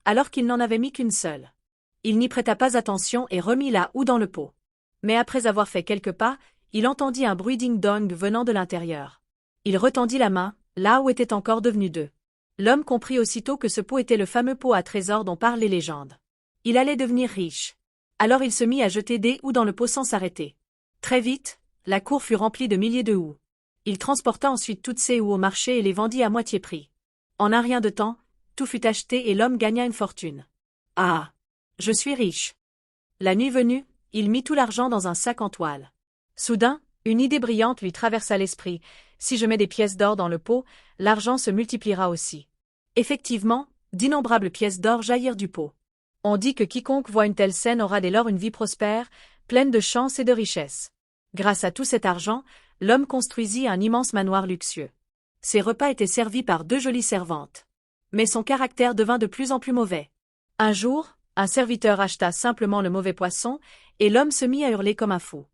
alors qu'il n'en avait mis qu'une seule. Il n'y prêta pas attention et remit la houe dans le pot. Mais après avoir fait quelques pas, il entendit un bruit ding-dong venant de l'intérieur. Il retendit la main, là où était encore devenu deux. L'homme comprit aussitôt que ce pot était le fameux pot à trésor dont parlent les légendes. Il allait devenir riche. Alors il se mit à jeter des houes dans le pot sans s'arrêter. Très vite, la cour fut remplie de milliers de houes. Il transporta ensuite toutes ces houes au marché et les vendit à moitié prix. En un rien de temps, tout fut acheté et l'homme gagna une fortune. Ah! Je suis riche. La nuit venue, il mit tout l'argent dans un sac en toile. Soudain, une idée brillante lui traversa l'esprit. Si je mets des pièces d'or dans le pot, l'argent se multipliera aussi. Effectivement, d'innombrables pièces d'or jaillirent du pot. On dit que quiconque voit une telle scène aura dès lors une vie prospère, pleine de chance et de richesse. Grâce à tout cet argent, l'homme construisit un immense manoir luxueux. Ses repas étaient servis par deux jolies servantes. Mais son caractère devint de plus en plus mauvais. Un jour, un serviteur acheta simplement le mauvais poisson, et l'homme se mit à hurler comme un fou.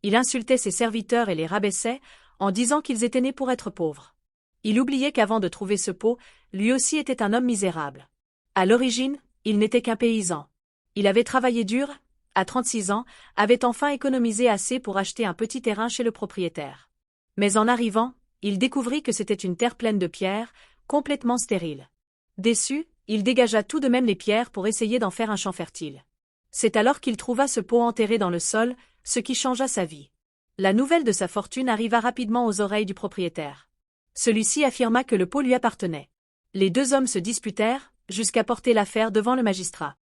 Il insultait ses serviteurs et les rabaissait, en disant qu'ils étaient nés pour être pauvres. Il oubliait qu'avant de trouver ce pot, lui aussi était un homme misérable. À l'origine, il n'était qu'un paysan. Il avait travaillé dur, à 36 ans, avait enfin économisé assez pour acheter un petit terrain chez le propriétaire. Mais en arrivant, il découvrit que c'était une terre pleine de pierres, complètement stérile. Déçu, il dégagea tout de même les pierres pour essayer d'en faire un champ fertile. C'est alors qu'il trouva ce pot enterré dans le sol, ce qui changea sa vie. La nouvelle de sa fortune arriva rapidement aux oreilles du propriétaire. Celui-ci affirma que le pot lui appartenait. Les deux hommes se disputèrent, jusqu'à porter l'affaire devant le magistrat.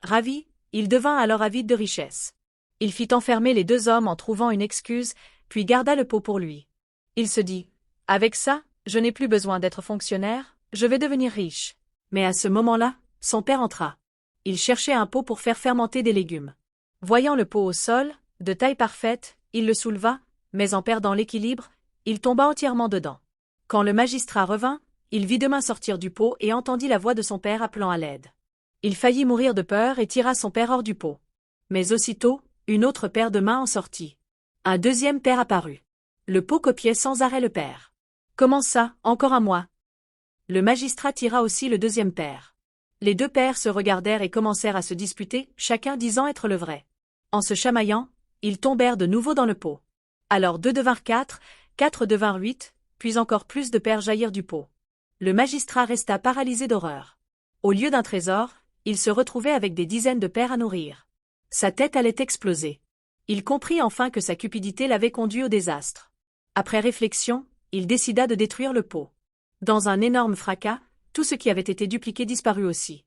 Ravi, il devint alors avide de richesse. Il fit enfermer les deux hommes en trouvant une excuse, puis garda le pot pour lui. Il se dit, « Avec ça, je n'ai plus besoin d'être fonctionnaire, je vais devenir riche. » Mais à ce moment-là, son père entra. Il cherchait un pot pour faire fermenter des légumes. Voyant le pot au sol, de taille parfaite, il le souleva, mais en perdant l'équilibre, il tomba entièrement dedans. Quand le magistrat revint, il vit deux mains sortir du pot et entendit la voix de son père appelant à l'aide. Il faillit mourir de peur et tira son père hors du pot. Mais aussitôt, une autre paire de mains en sortit. Un deuxième père apparut. Le pot copiait sans arrêt le père. « Comment ça, encore un moi ?» Le magistrat tira aussi le deuxième père. Les deux pères se regardèrent et commencèrent à se disputer, chacun disant être le vrai. En se chamaillant, ils tombèrent de nouveau dans le pot. Alors 2 devinrent 4, 4 devinrent 8, puis encore plus de pères jaillirent du pot. Le magistrat resta paralysé d'horreur. Au lieu d'un trésor, il se retrouvait avec des dizaines de pères à nourrir. Sa tête allait exploser. Il comprit enfin que sa cupidité l'avait conduit au désastre. Après réflexion, il décida de détruire le pot. Dans un énorme fracas, tout ce qui avait été dupliqué disparut aussi.